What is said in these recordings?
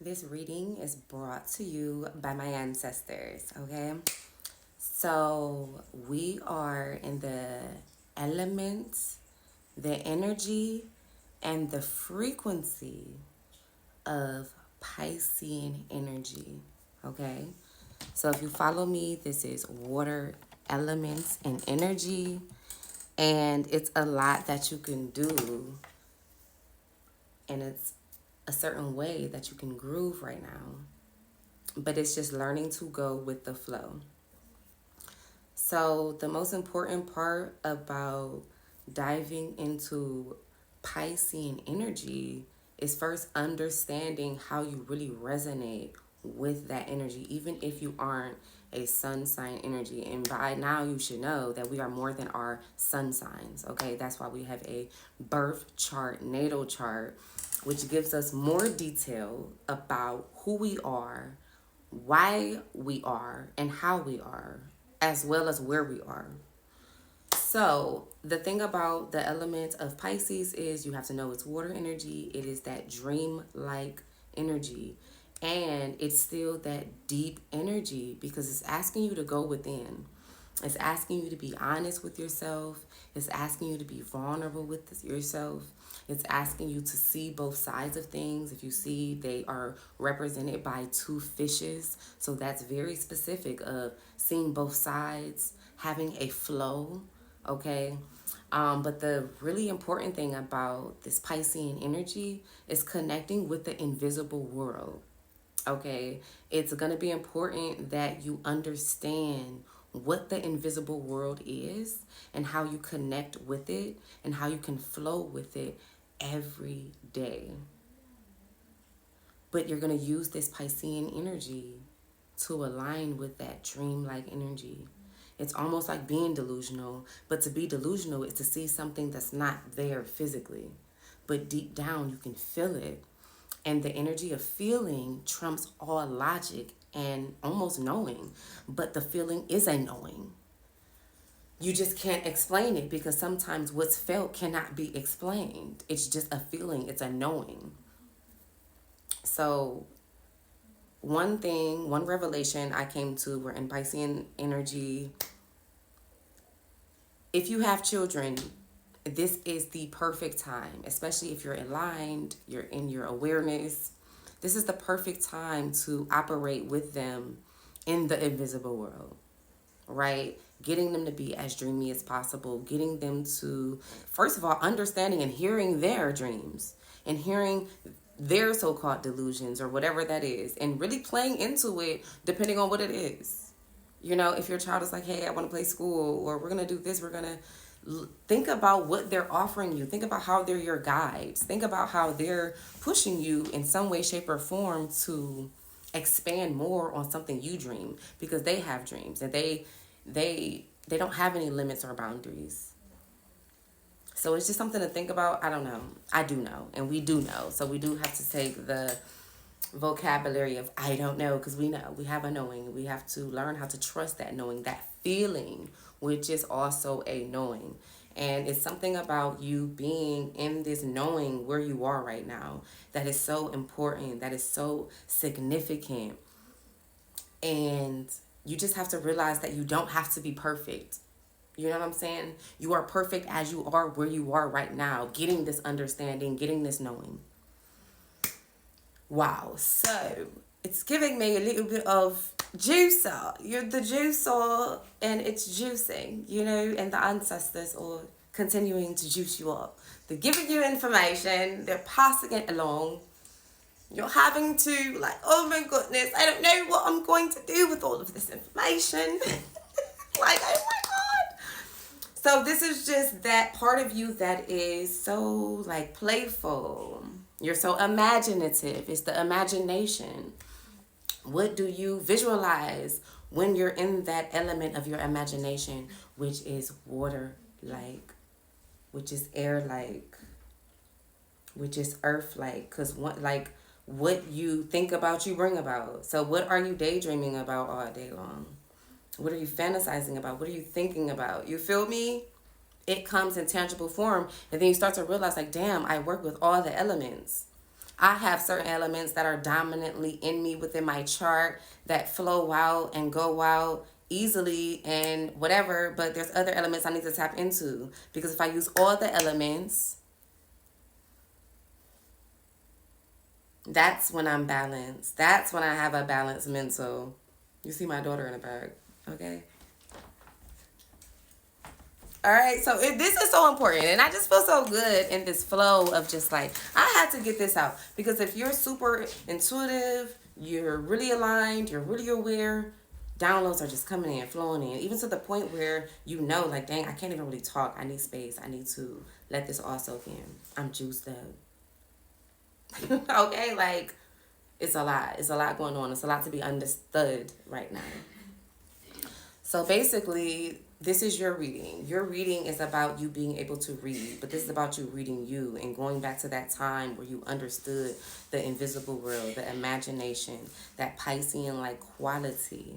This reading is brought to you by my ancestors, okay? So, we are in the elements, the energy, and the frequency of Piscean energy, okay? So, if you follow me, this is water elements and energy, and it's a lot that you can do, and it's a certain way that you can groove right now, but it's just learning to go with the flow. So, the most important part about diving into Piscean energy is first understanding how you really resonate with that energy, even if you aren't a sun sign energy. And by now, you should know that we are more than our sun signs, okay? That's why we have a birth chart, natal chart, which gives us more detail about who we are, why we are, and how we are, as well as where we are. So, the thing about the element of Pisces is you have to know it's water energy. It is that dream like energy. And it's still that deep energy because it's asking you to go within. It's asking you to be honest with yourself. It's asking you to be vulnerable with yourself. It's asking you to see both sides of things. If you see they are represented by two fishes, so that's very specific of seeing both sides, having a flow, okay? But the really important thing about this Piscean energy is connecting with the invisible world. Okay, it's going to be important that you understand what the invisible world is and how you connect with it and how you can flow with it every day. But you're going to use this Piscean energy to align with that dreamlike energy. It's almost like being delusional, but to be delusional is to see something that's not there physically, but deep down you can feel it. And the energy of feeling trumps all logic and almost knowing, but the feeling is a knowing. You just can't explain it because sometimes what's felt cannot be explained. It's just a feeling, it's a knowing. So, one revelation I came to were in Piscean energy. If you have children, this is the perfect time, especially if you're aligned, you're in your awareness. This is the perfect time to operate with them in the invisible world, right? Getting them to be as dreamy as possible, getting them to, first of all, understanding and hearing their dreams and hearing their so called delusions or whatever that is, and really playing into it depending on what it is. You know, if your child is like, hey, I want to play school, or we're going to do this, we're going to think about what they're offering you. Think about how they're your guides. Think about how they're pushing you in some way, shape, or form to expand more on something you dream because they have dreams and they don't have any limits or boundaries. So it's just something to think about. I don't know. I do know, and we do know. So we do have to take the vocabulary of I don't know because we know we have a knowing. We have to learn how to trust that knowing, that feeling, which is also a knowing. And it's something about you being in this knowing where you are right now that is so important, that is so significant. And you just have to realize that you don't have to be perfect. You know what I'm saying? You are perfect as you are where you are right now, getting this understanding, getting this knowing. Wow. So it's giving me a little bit of juicer. You're the juicer and it's juicing, you know, and the ancestors are continuing to juice you up. They're giving you information, they're passing it along. You're having to, like, oh my goodness, I don't know what I'm going to do with all of this information. Like, oh my God. So this is just that part of you that is so, like, playful. You're so imaginative. It's the imagination. What do you visualize when you're in that element of your imagination, which is water like, which is air like, which is earth like? Because what you think about, you bring about. So what are you daydreaming about all day long? What are you fantasizing about? What are you thinking about? You feel me? It comes in tangible form. And then you start to realize, like, damn, I work with all the elements. I have certain elements that are dominantly in me within my chart that flow out and go out easily and whatever, but there's other elements I need to tap into, because if I use all the elements, that's when I'm balanced. That's when I have a balanced mental. You see my daughter in the back, okay? All right, so this is so important, and I just feel so good in this flow of just like, I had to get this out, because if you're super intuitive, you're really aligned, you're really aware, downloads are just coming in, flowing in, even to the point where you know, like, dang, I can't even really talk. I need space. I need to let this all soak in. I'm juiced up. Okay, like, it's a lot. It's a lot going on. It's a lot to be understood right now. So basically, this is your reading. Your reading is about you being able to read, but this is about you reading you and going back to that time where you understood the invisible world, the imagination, that Piscean like quality.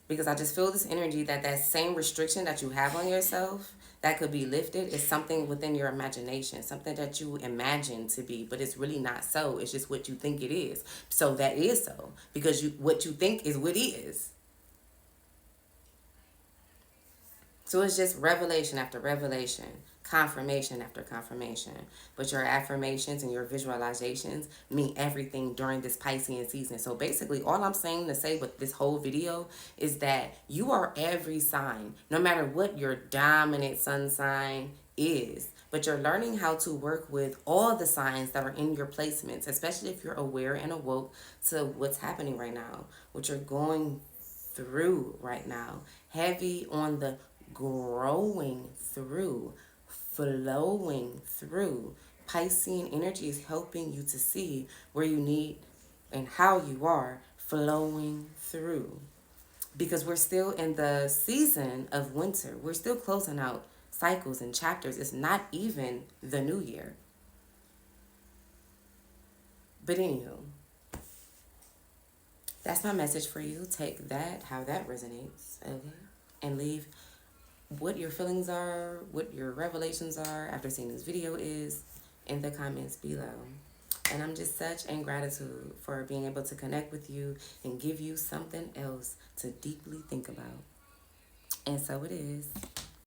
Because I just feel this energy that that same restriction that you have on yourself that could be lifted is something within your imagination, something that you imagine to be, but it's really not so. It's just what you think it is. So that is so, because you what you think is what is. So it's just revelation after revelation, confirmation after confirmation. But your affirmations and your visualizations mean everything during this Piscean season. So basically, all I'm saying to say with this whole video is that you are every sign, no matter what your dominant sun sign is. But you're learning how to work with all the signs that are in your placements, especially if you're aware and awoke to what's happening right now, what you're going through right now. Heavy on the growing through, flowing through. Piscean energy is helping you to see where you need and how you are flowing through. Because we're still in the season of winter. We're still closing out cycles and chapters. It's not even the new year. But anywho, that's my message for you. Take that, how that resonates, okay? And leave what your feelings are, what your revelations are after seeing this video is in the comments below. And I'm just such in gratitude for being able to connect with you and give you something else to deeply think about. And so it is.